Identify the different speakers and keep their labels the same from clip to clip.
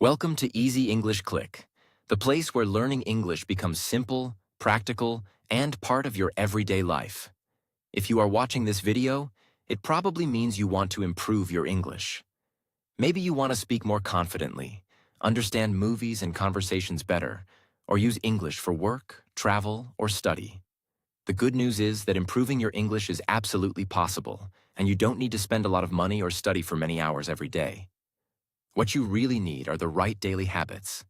Speaker 1: Welcome to Easy English Click, the place where learning English becomes simple, practical, and part of your everyday life. If you are watching this video, it probably means you want to improve your English. Maybe you want to speak more confidently, understand movies and conversations better, or use English for work, travel, or study. The good news is that improving your English is absolutely possible, and you don't need to spend a lot of money or study for many hours every day. What you really need are the right daily habits.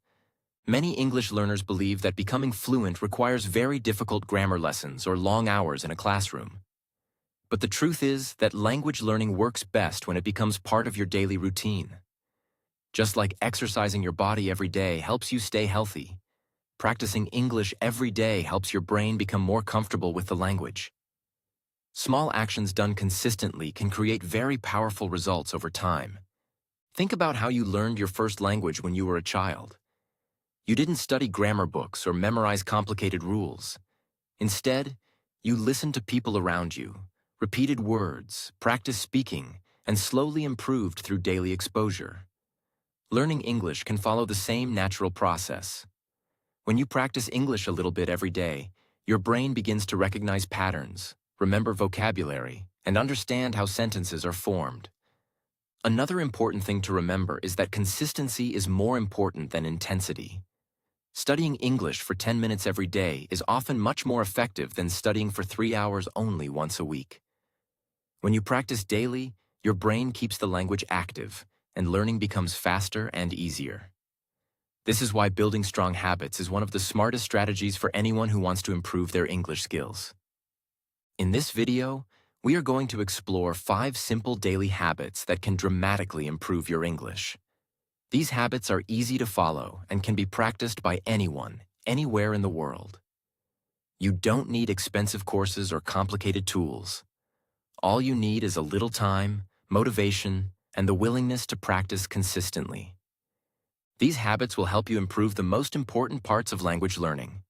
Speaker 1: Many English learners believe that becoming fluent requires very difficult grammar lessons or long hours in a classroom. But the truth is that language learning works best when it becomes part of your daily routine. Just like exercising your body every day helps you stay healthy, practicing English every day helps your brain become more comfortable with the language. Small actions done consistently can create very powerful results over time. Think about how you learned your first language when you were a child. You didn't study grammar books or memorize complicated rules. Instead, you listened to people around you, repeated words, practiced speaking, and slowly improved through daily exposure. Learning English can follow the same natural process. When you practice English a little bit every day, your brain begins to recognize patterns, remember vocabulary, and understand how sentences are formed. Another important thing to remember is that consistency is more important than intensity. Studying English for 10 minutes every day is often much more effective than studying for 3 hours only once a week. When you practice daily, your brain keeps the language active, and learning becomes faster and easier. This is why building strong habits is one of the smartest strategies for anyone who wants to improve their English skills. In this video, we are going to explore 5 simple daily habits that can dramatically improve your English. These habits are easy to follow and can be practiced by anyone, anywhere in the world. You don't need expensive courses or complicated tools. All you need is a little time, motivation, and the willingness to practice consistently. These habits will help you improve the most important parts of language learning: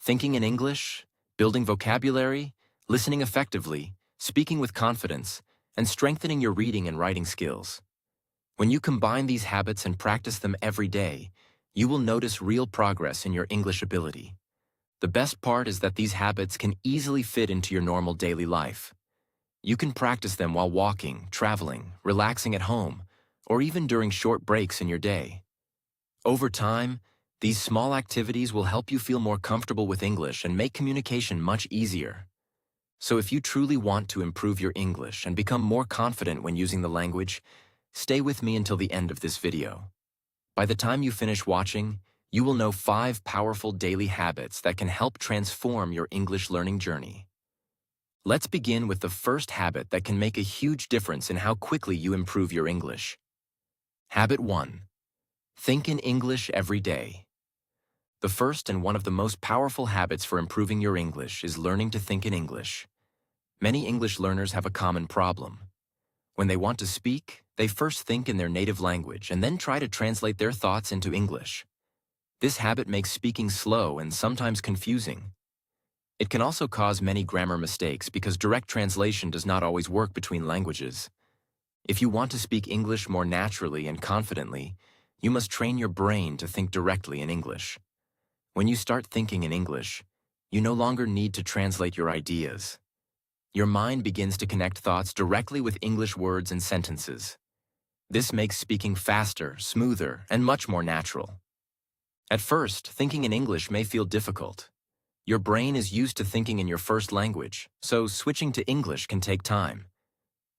Speaker 1: thinking in English, building vocabulary, listening effectively, speaking with confidence, and strengthening your reading and writing skills. When you combine these habits and practice them every day, you will notice real progress in your English ability. The best part is that these habits can easily fit into your normal daily life. You can practice them while walking, traveling, relaxing at home, or even during short breaks in your day. Over time, these small activities will help you feel more comfortable with English and make communication much easier. So if you truly want to improve your English and become more confident when using the language, stay with me until the end of this video. By the time you finish watching, you will know 5 powerful daily habits that can help transform your English learning journey. Let's begin with the first habit that can make a huge difference in how quickly you improve your English. Habit 1. Think in English every day. The first and one of the most powerful habits for improving your English is learning to think in English. Many English learners have a common problem. When they want to speak, they first think in their native language and then try to translate their thoughts into English. This habit makes speaking slow and sometimes confusing. It can also cause many grammar mistakes because direct translation does not always work between languages. If you want to speak English more naturally and confidently, you must train your brain to think directly in English. When you start thinking in English, you no longer need to translate your ideas. Your mind begins to connect thoughts directly with English words and sentences. This makes speaking faster, smoother, and much more natural. At first, thinking in English may feel difficult. Your brain is used to thinking in your first language, so switching to English can take time.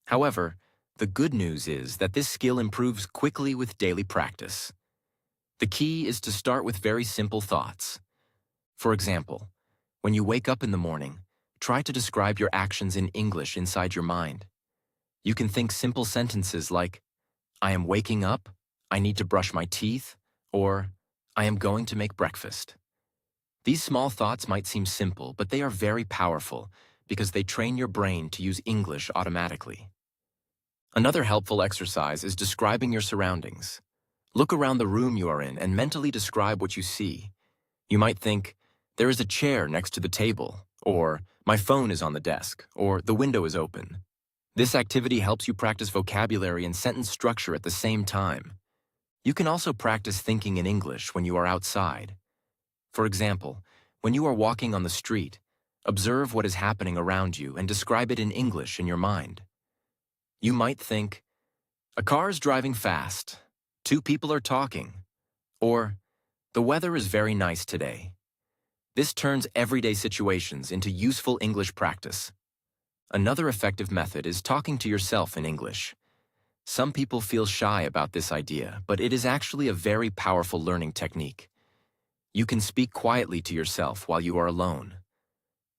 Speaker 1: However, the good news is that this skill improves quickly with daily practice. The key is to start with very simple thoughts. For example, when you wake up in the morning, try to describe your actions in English inside your mind. You can think simple sentences like, I am waking up, I need to brush my teeth, or I am going to make breakfast. These small thoughts might seem simple, but they are very powerful because they train your brain to use English automatically. Another helpful exercise is describing your surroundings. Look around the room you are in and mentally describe what you see. You might think, there is a chair next to the table, or my phone is on the desk, or the window is open. This activity helps you practice vocabulary and sentence structure at the same time. You can also practice thinking in English when you are outside. For example, when you are walking on the street, observe what is happening around you and describe it in English in your mind. You might think, "A car is driving fast. Two people are talking." Or, "The weather is very nice today." This turns everyday situations into useful English practice. Another effective method is talking to yourself in English. Some people feel shy about this idea, but it is actually a very powerful learning technique. You can speak quietly to yourself while you are alone.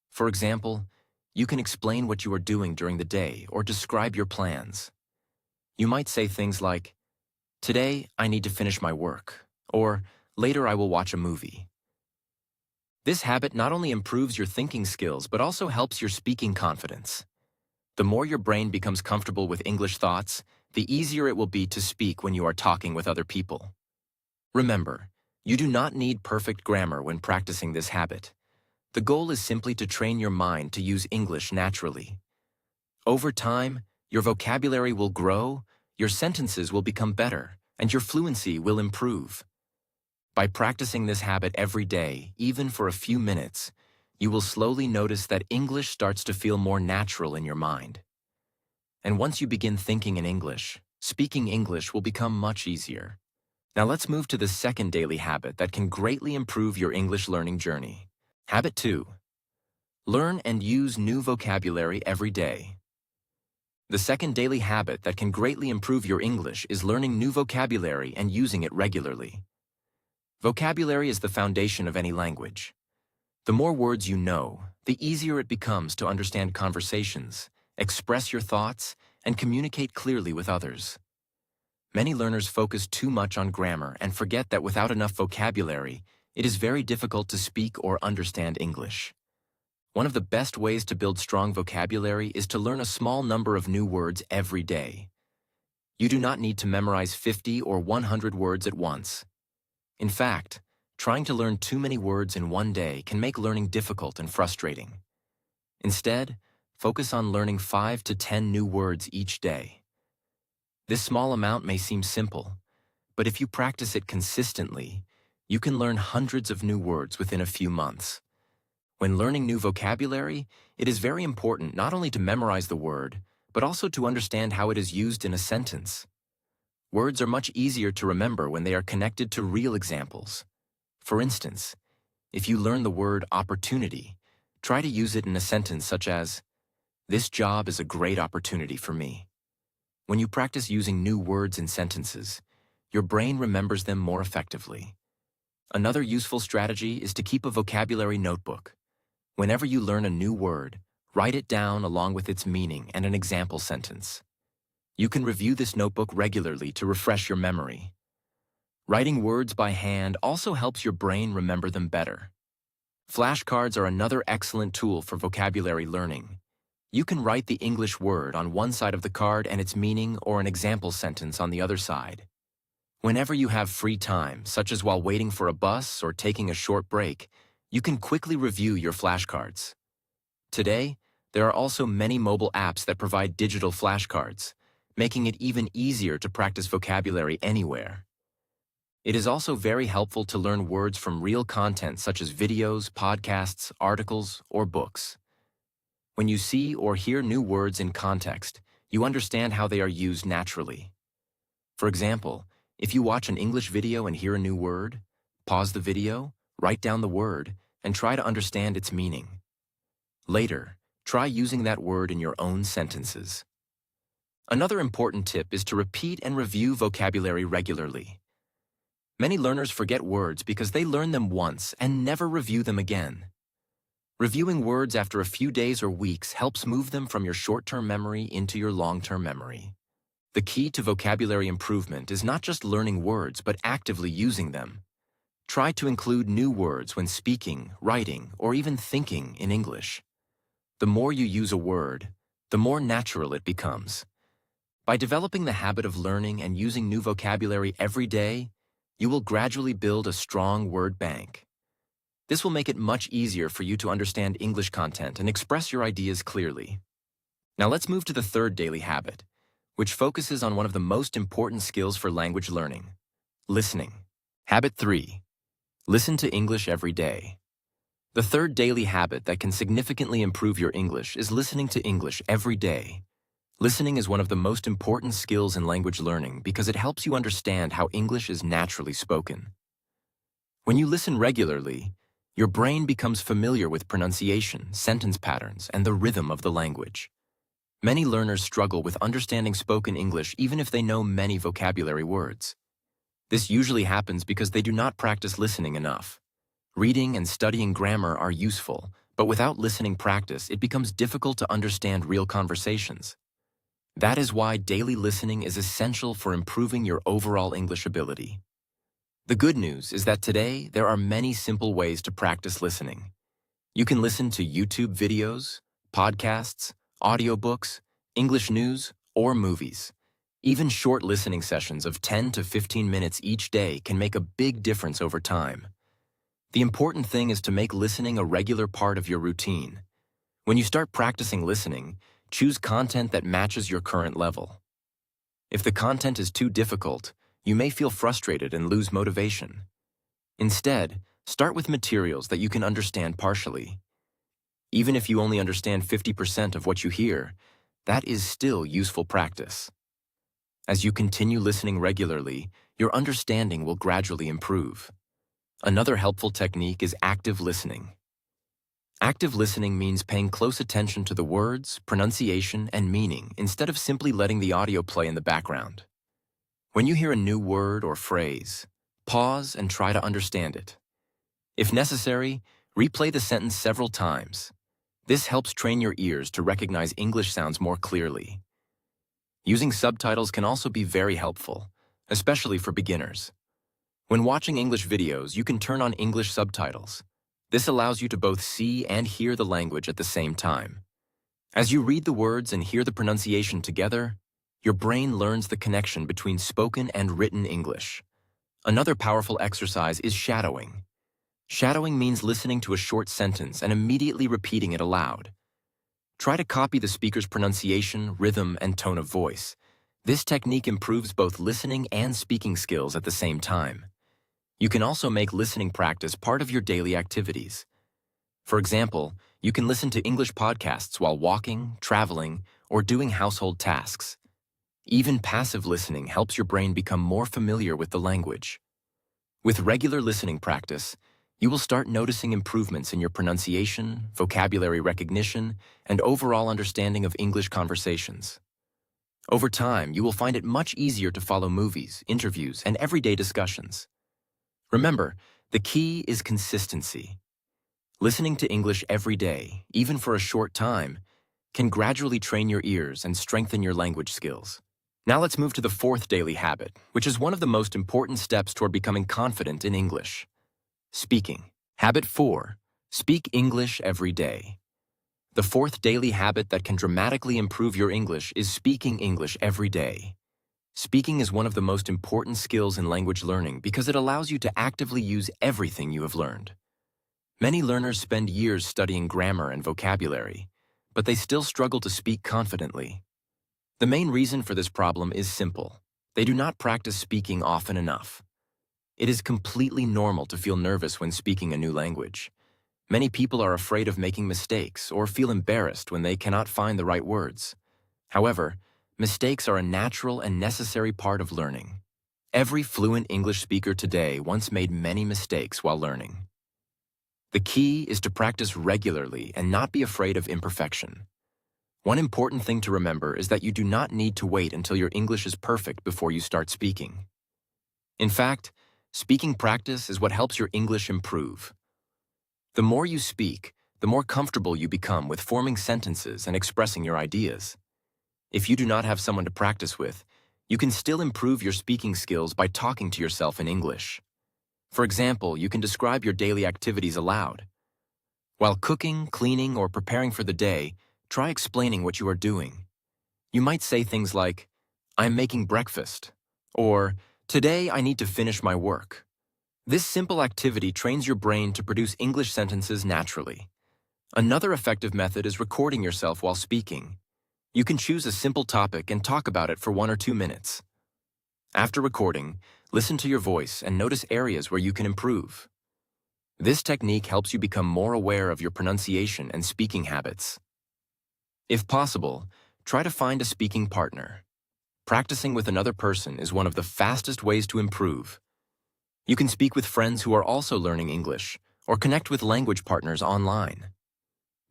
Speaker 1: For example, you can explain what you are doing during the day or describe your plans. You might say things like, "Today, I need to finish my work," or "Later, I will watch a movie." This habit not only improves your thinking skills, but also helps your speaking confidence. The more your brain becomes comfortable with English thoughts, the easier it will be to speak when you are talking with other people. Remember, you do not need perfect grammar when practicing this habit. The goal is simply to train your mind to use English naturally. Over time, your vocabulary will grow, your sentences will become better, and your fluency will improve. By practicing this habit every day, even for a few minutes, you will slowly notice that English starts to feel more natural in your mind. And once you begin thinking in English, speaking English will become much easier. Now let's move to the second daily habit that can greatly improve your English learning journey. Habit 2. Learn and use new vocabulary every day. The second daily habit that can greatly improve your English is learning new vocabulary and using it regularly. Vocabulary is the foundation of any language. The more words you know, the easier it becomes to understand conversations, express your thoughts, and communicate clearly with others. Many learners focus too much on grammar and forget that without enough vocabulary, it is very difficult to speak or understand English. One of the best ways to build strong vocabulary is to learn a small number of new words every day. You do not need to memorize 50 or 100 words at once. In fact, trying to learn too many words in one day can make learning difficult and frustrating. Instead, focus on learning 5 to 10 new words each day. This small amount may seem simple, but if you practice it consistently, you can learn hundreds of new words within a few months. When learning new vocabulary, it is very important not only to memorize the word, but also to understand how it is used in a sentence. Words are much easier to remember when they are connected to real examples. For instance, if you learn the word opportunity, try to use it in a sentence such as, "This job is a great opportunity for me." When you practice using new words in sentences, your brain remembers them more effectively. Another useful strategy is to keep a vocabulary notebook. Whenever you learn a new word, write it down along with its meaning and an example sentence. You can review this notebook regularly to refresh your memory. Writing words by hand also helps your brain remember them better. Flashcards are another excellent tool for vocabulary learning. You can write the English word on one side of the card and its meaning or an example sentence on the other side. Whenever you have free time, such as while waiting for a bus or taking a short break, you can quickly review your flashcards. Today, there are also many mobile apps that provide digital flashcards, making it even easier to practice vocabulary anywhere. It is also very helpful to learn words from real content such as videos, podcasts, articles, or books. When you see or hear new words in context, you understand how they are used naturally. For example, if you watch an English video and hear a new word, pause the video, write down the word, and try to understand its meaning. Later, try using that word in your own sentences. Another important tip is to repeat and review vocabulary regularly. Many learners forget words because they learn them once and never review them again. Reviewing words after a few days or weeks helps move them from your short-term memory into your long-term memory. The key to vocabulary improvement is not just learning words, but actively using them. Try to include new words when speaking, writing, or even thinking in English. The more you use a word, the more natural it becomes. By developing the habit of learning and using new vocabulary every day, you will gradually build a strong word bank. This will make it much easier for you to understand English content and express your ideas clearly. Now let's move to the third daily habit, which focuses on one of the most important skills for language learning: Listening. Habit 3. Listen to English every day. The third daily habit that can significantly improve your English is listening to English every day. Listening is one of the most important skills in language learning because it helps you understand how English is naturally spoken. When you listen regularly, your brain becomes familiar with pronunciation, sentence patterns, and the rhythm of the language. Many learners struggle with understanding spoken English even if they know many vocabulary words. This usually happens because they do not practice listening enough. Reading and studying grammar are useful, but without listening practice, it becomes difficult to understand real conversations. That is why daily listening is essential for improving your overall English ability. The good news is that today there are many simple ways to practice listening. You can listen to YouTube videos, podcasts, audiobooks, English news, or movies. Even short listening sessions of 10 to 15 minutes each day can make a big difference over time. The important thing is to make listening a regular part of your routine. When you start practicing listening, choose content that matches your current level. If the content is too difficult, you may feel frustrated and lose motivation. Instead, start with materials that you can understand partially. Even if you only understand 50% of what you hear, that is still useful practice. As you continue listening regularly, your understanding will gradually improve. Another helpful technique is active listening. Active listening means paying close attention to the words, pronunciation, and meaning instead of simply letting the audio play in the background. When you hear a new word or phrase, pause and try to understand it. If necessary, replay the sentence several times. This helps train your ears to recognize English sounds more clearly. Using subtitles can also be very helpful, especially for beginners. When watching English videos, you can turn on English subtitles. This allows you to both see and hear the language at the same time. As you read the words and hear the pronunciation together, your brain learns the connection between spoken and written English. Another powerful exercise is shadowing. Shadowing means listening to a short sentence and immediately repeating it aloud. Try to copy the speaker's pronunciation, rhythm, and tone of voice. This technique improves both listening and speaking skills at the same time. You can also make listening practice part of your daily activities. For example, you can listen to English podcasts while walking, traveling, or doing household tasks. Even passive listening helps your brain become more familiar with the language. With regular listening practice, you will start noticing improvements in your pronunciation, vocabulary recognition, and overall understanding of English conversations. Over time, you will find it much easier to follow movies, interviews, and everyday discussions. Remember, the key is consistency. Listening to English every day, even for a short time, can gradually train your ears and strengthen your language skills. Now let's move to the fourth daily habit, which is one of the most important steps toward becoming confident in English. Speaking. Habit 4. Speak English every day. The fourth daily habit that can dramatically improve your English is speaking English every day. Speaking is one of the most important skills in language learning because it allows you to actively use everything you have learned. Many learners spend years studying grammar and vocabulary, but they still struggle to speak confidently. The main reason for this problem is simple. They do not practice speaking often enough. It is completely normal to feel nervous when speaking a new language. Many people are afraid of making mistakes or feel embarrassed when they cannot find the right words. However, mistakes are a natural and necessary part of learning. Every fluent English speaker today once made many mistakes while learning. The key is to practice regularly and not be afraid of imperfection. One important thing to remember is that you do not need to wait until your English is perfect before you start speaking. In fact, speaking practice is what helps your English improve. The more you speak, the more comfortable you become with forming sentences and expressing your ideas. If you do not have someone to practice with, you can still improve your speaking skills by talking to yourself in English. For example, you can describe your daily activities aloud. While cooking, cleaning, or preparing for the day, try explaining what you are doing. You might say things like, "I'm making breakfast," or "Today I need to finish my work." This simple activity trains your brain to produce English sentences naturally. Another effective method is recording yourself while speaking. You can choose a simple topic and talk about it for 1 or 2 minutes. After recording, Listen to your voice and notice areas where you can improve. This technique helps you become more aware of your pronunciation and speaking habits. If possible, try to find a speaking partner. Practicing with another person is one of the fastest ways to improve. You can speak with friends who are also learning English, or connect with language partners online.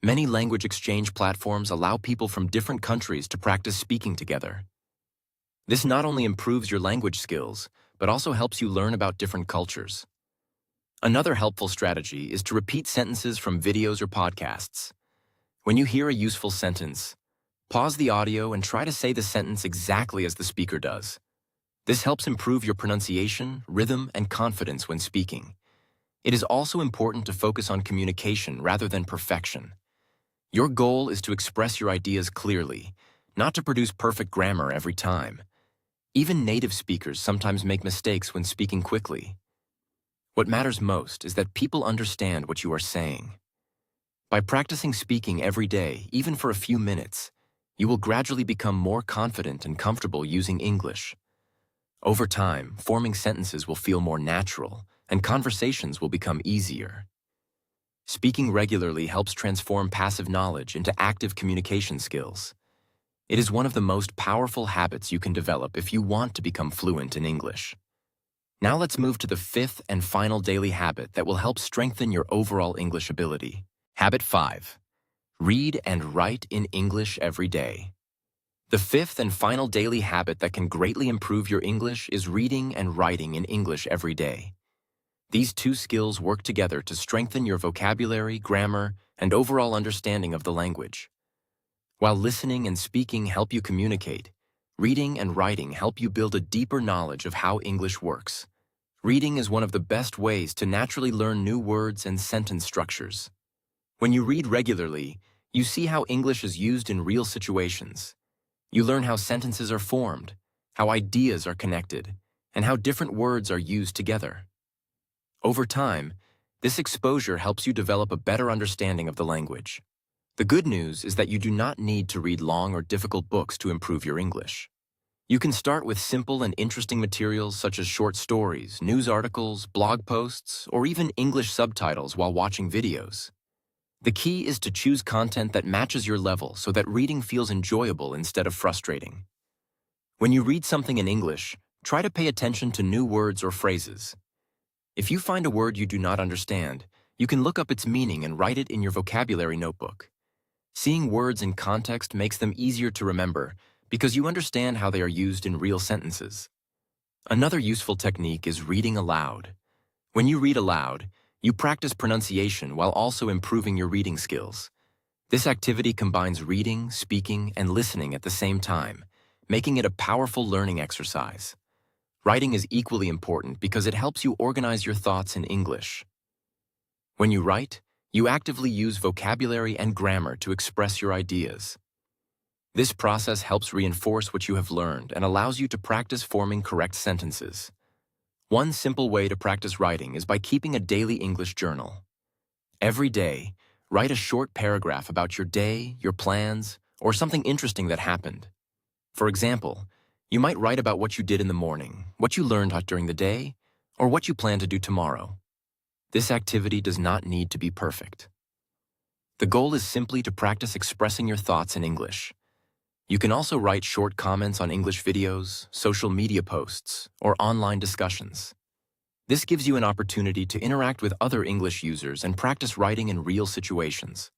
Speaker 1: Many language exchange platforms allow people from different countries to practice speaking together. This not only improves your language skills, but also helps you learn about different cultures. Another helpful strategy is to repeat sentences from videos or podcasts. When you hear a useful sentence, pause the audio and try to say the sentence exactly as the speaker does. This helps improve your pronunciation, rhythm, and confidence when speaking. It is also important to focus on communication rather than perfection. Your goal is to express your ideas clearly, not to produce perfect grammar every time. Even native speakers sometimes make mistakes when speaking quickly. What matters most is that people understand what you are saying. By practicing speaking every day, even for a few minutes, you will gradually become more confident and comfortable using English. Over time, forming sentences will feel more natural, and conversations will become easier. Speaking regularly helps transform passive knowledge into active communication skills. It is one of the most powerful habits you can develop if you want to become fluent in English. Now let's move to the fifth and final daily habit that will help strengthen your overall English ability. Habit 5. Read and write in English every day. The fifth and final daily habit that can greatly improve your English is reading and writing in English every day. These two skills work together to strengthen your vocabulary, grammar, and overall understanding of the language. While listening and speaking help you communicate, reading and writing help you build a deeper knowledge of how English works. Reading is one of the best ways to naturally learn new words and sentence structures. When you read regularly, you see how English is used in real situations. You learn how sentences are formed, how ideas are connected, and how different words are used together. Over time, this exposure helps you develop a better understanding of the language. The good news is that you do not need to read long or difficult books to improve your English. You can start with simple and interesting materials such as short stories, news articles, blog posts, or even English subtitles while watching videos. The key is to choose content that matches your level so that reading feels enjoyable instead of frustrating. When you read something in English, try to pay attention to new words or phrases. If you find a word you do not understand, you can look up its meaning and write it in your vocabulary notebook. Seeing words in context makes them easier to remember because you understand how they are used in real sentences. Another useful technique is reading aloud. When you read aloud, you practice pronunciation while also improving your reading skills. This activity combines reading, speaking, and listening at the same time, making it a powerful learning exercise. Writing is equally important because it helps you organize your thoughts in English. When you write, you actively use vocabulary and grammar to express your ideas. This process helps reinforce what you have learned and allows you to practice forming correct sentences. One simple way to practice writing is by keeping a daily English journal. Every day, write a short paragraph about your day, your plans, or something interesting that happened. For example, you might write about what you did in the morning, what you learned during the day, or what you plan to do tomorrow. This activity does not need to be perfect. The goal is simply to practice expressing your thoughts in English. You can also write short comments on English videos, social media posts, or online discussions. This gives you an opportunity to interact with other English users and practice writing in real situations.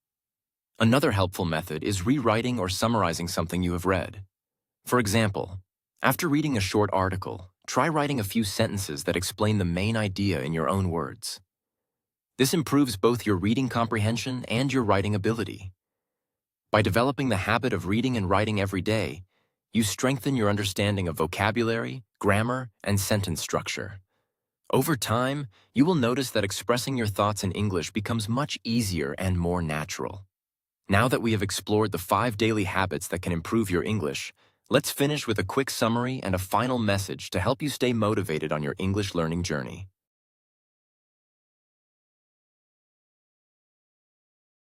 Speaker 1: Another helpful method is rewriting or summarizing something you have read. For example, after reading a short article, try writing a few sentences that explain the main idea in your own words. This improves both your reading comprehension and your writing ability. By developing the habit of reading and writing every day, you strengthen your understanding of vocabulary, grammar, and sentence structure. Over time, you will notice that expressing your thoughts in English becomes much easier and more natural. Now that we have explored the 5 daily habits that can improve your English, let's finish with a quick summary and a final message to help you stay motivated on your English learning journey.